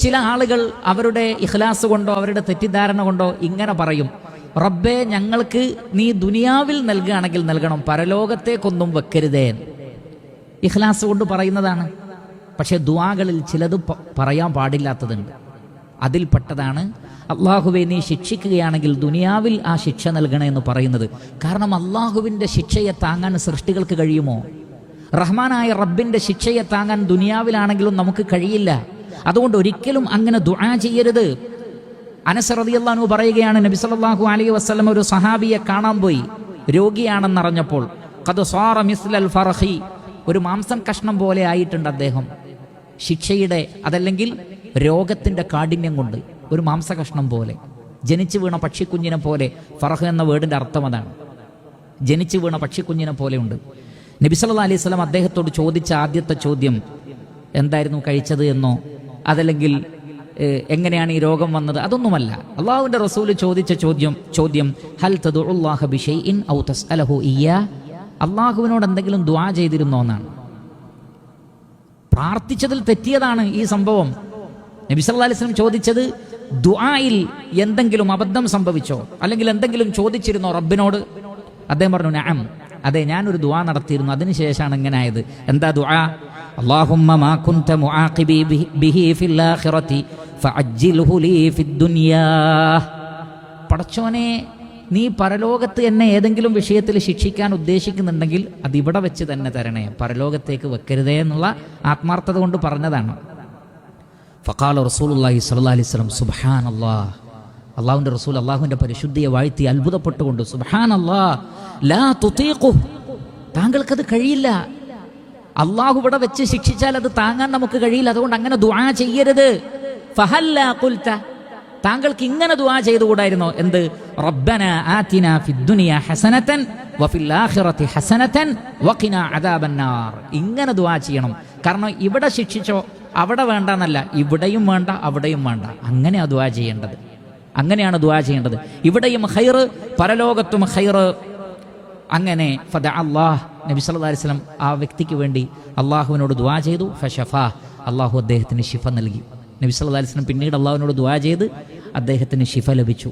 ചില ആളുകൾ അവരുടെ ഇഖ്ലാസ് കൊണ്ടോ അവരുടെ തെറ്റിദ്ധാരണ കൊണ്ടോ ഇങ്ങനെ പറയും, റബ്ബേ ഞങ്ങൾക്ക് നീ ദുനിയാവിൽ നൽകുകയാണെങ്കിൽ നൽകണം, പരലോകത്തേക്കൊന്നും വെക്കരുതേ. ഇഖ്ലാസ് കൊണ്ട് പറയുന്നതാണ്. പക്ഷെ ദുആകളിൽ ചിലത് പറയാൻ പാടില്ലാത്തതുണ്ട്. അതിൽപ്പെട്ടതാണ് അള്ളാഹുവെ നീ ശിക്ഷിക്കുകയാണെങ്കിൽ ദുനിയാവിൽ ആ ശിക്ഷ നൽകണേ എന്ന് പറയുന്നത്. കാരണം അള്ളാഹുവിൻ്റെ ശിക്ഷയെ താങ്ങാൻ സൃഷ്ടികൾക്ക് കഴിയുമോ? റഹ്മാനായ റബ്ബിൻ്റെ ശിക്ഷയെ താങ്ങാൻ ദുനിയാവിലാണെങ്കിലും നമുക്ക് കഴിയില്ല. അതുകൊണ്ട് ഒരിക്കലും അങ്ങനെ ദുആ ചെയ്യരുത്. അനസ് റളിയല്ലാഹു അൻഹു പറയുകയാണ്, നബി സല്ലല്ലാഹു അലൈഹി വസല്ലം ഒരു സഹാബിയെ കാണാൻ പോയി, രോഗിയാണെന്നറിഞ്ഞപ്പോൾ. ഖദ് സാറ മിസ്ലൽ ഫർഖി, ഒരു മാംസം കഷ്ണം പോലെ ആയിട്ടുണ്ട് അദ്ദേഹം. ശിക്ഷയുടെ അതല്ലെങ്കിൽ രോഗത്തിൻ്റെ കാഠിന്യം കൊണ്ട് ഒരു മാംസകഷ്ണം പോലെ, ജനിച്ചു വീണ പക്ഷിക്കുഞ്ഞിനെ പോലെ. ഫർഖ് എന്ന വേർഡിൻ്റെ അർത്ഥം അതാണ്, ജനിച്ചു വീണ പക്ഷിക്കുഞ്ഞിനെ പോലെയുണ്ട്. നബി സല്ലല്ലാഹു അലൈഹി വസല്ലം അദ്ദേഹത്തോട് ചോദിച്ച ആദ്യത്തെ ചോദ്യം എന്തായിരുന്നു, കഴിച്ചത് എന്നോ അതല്ലെങ്കിൽ എങ്ങനെയാണ് ഈ രോഗം വന്നത്, അതൊന്നുമല്ല. അള്ളാഹുവിൻ്റെ റസൂൽ ചോദിച്ച ചോദ്യം ഹൽ തദുഉല്ലാഹ ബിശൈഇൻ ഔ തസ്അലഹു ഇയ്യാ, അള്ളാഹുവിനോട് എന്തെങ്കിലും ദുആ ചെയ്തിരുന്നോ എന്നാണ്. പ്രാർത്ഥിച്ചതിൽ തെറ്റിയതാണ് ഈ സംഭവം. നബി സല്ലല്ലാഹു അലൈഹി വസല്ലം ചോദിച്ചത് ദുആയിൽ എന്തെങ്കിലും അബദ്ധം സംഭവിച്ചോ, അല്ലെങ്കിൽ എന്തെങ്കിലും ചോദിച്ചിരുന്നോ റബ്ബിനോട്? അദ്ദേഹം പറഞ്ഞു നഅം, അതെ ഞാനൊരു ദുആ നടത്തിയിരുന്നു, അതിനുശേഷമാണ് ഇങ്ങനെ ആയത്. എന്താ ദുആ? അല്ലാഹുമ്മ മാ കുൻത മുആഖിബി ബിഹി ഫിൽ ആഖിറതി ഫഅജ്ജിൽഹു ലീ ഫിദ് ദുനിയാ, പടച്ചോനെ നീ പരലോകത്ത് എന്നെ ഏതെങ്കിലും വിഷയത്തിൽ ശിക്ഷിക്കാൻ ഉദ്ദേശിക്കുന്നുണ്ടെങ്കിൽ അതിവിടെ വെച്ച് തന്നെ തരണേ, പരലോകത്തേക്ക് വെക്കരുതേ എന്നുള്ള ആത്മാർത്ഥത കൊണ്ട് പറഞ്ഞതാണ്. ഫഖാല റസൂലുള്ളാഹി സ്വല്ലല്ലാഹി അലൈഹി വസല്ലം സുബ്ഹാനല്ലാഹ്, അള്ളാഹുവിൻ്റെ റസൂൽ അള്ളാഹുവിൻ്റെ പരിശുദ്ധിയെ വാഴ്ത്തി അത്ഭുതപ്പെട്ടുകൊണ്ട് സുബ്ഹാനല്ലാഹ് ലാ തുതീഖു, താങ്കൾക്കത് കഴിയില്ല. അള്ളാഹു ഇവിടെ വെച്ച് ശിക്ഷിച്ചാൽ അത് താങ്ങാൻ നമുക്ക് കഴിയില്ല, അതുകൊണ്ട് അങ്ങനെ ദുആ ചെയ്യരുത്. ഫഹല്ലാ ഖുൽത, താങ്കൾക്ക് ഇങ്ങനെ ദുആ ചെയ്തുകൂടായിരുന്നോ? എന്ത്? റബ്ബന ആതിനാ ഫിദ്ദുനിയ ഹസനതൻ വഫിൽ ആഖിറതി ഹസനതൻ വഖിനാ അദാബന്നാർ. ഇങ്ങനെ ദുആ ചെയ്യണം. കാരണം ഇവിടെ ശിക്ഷിച്ചോ അവിടെ വേണ്ടെന്നല്ല, ഇവിടെയും വേണ്ട അവിടെയും വേണ്ട, അങ്ങനെയാണ് ദുആ ചെയ്യേണ്ടത്. അങ്ങനെയാണ് ദുആ ചെയ്യേണ്ടത്. ഇവിടെയും ഖൈർ, പരലോകത്തും ഖൈർ. അങ്ങനെ ഫദ അല്ലാഹ്, നബി സല്ലല്ലാഹു അലൈഹി വസല്ലം ആ വ്യക്തിക്ക് വേണ്ടി അള്ളാഹുവിനോട് ദുആ ചെയ്തു. ഫശഫാ, അള്ളാഹു അദ്ദേഹത്തിന് ശിഫ നൽകി. നബി സല്ലല്ലാഹു അലൈഹി വസല്ലം പിന്നീട് അള്ളാഹുവിനോട് ദുആ ചെയ്ത് അദ്ദേഹത്തിന് ശിഫ ലഭിച്ചു.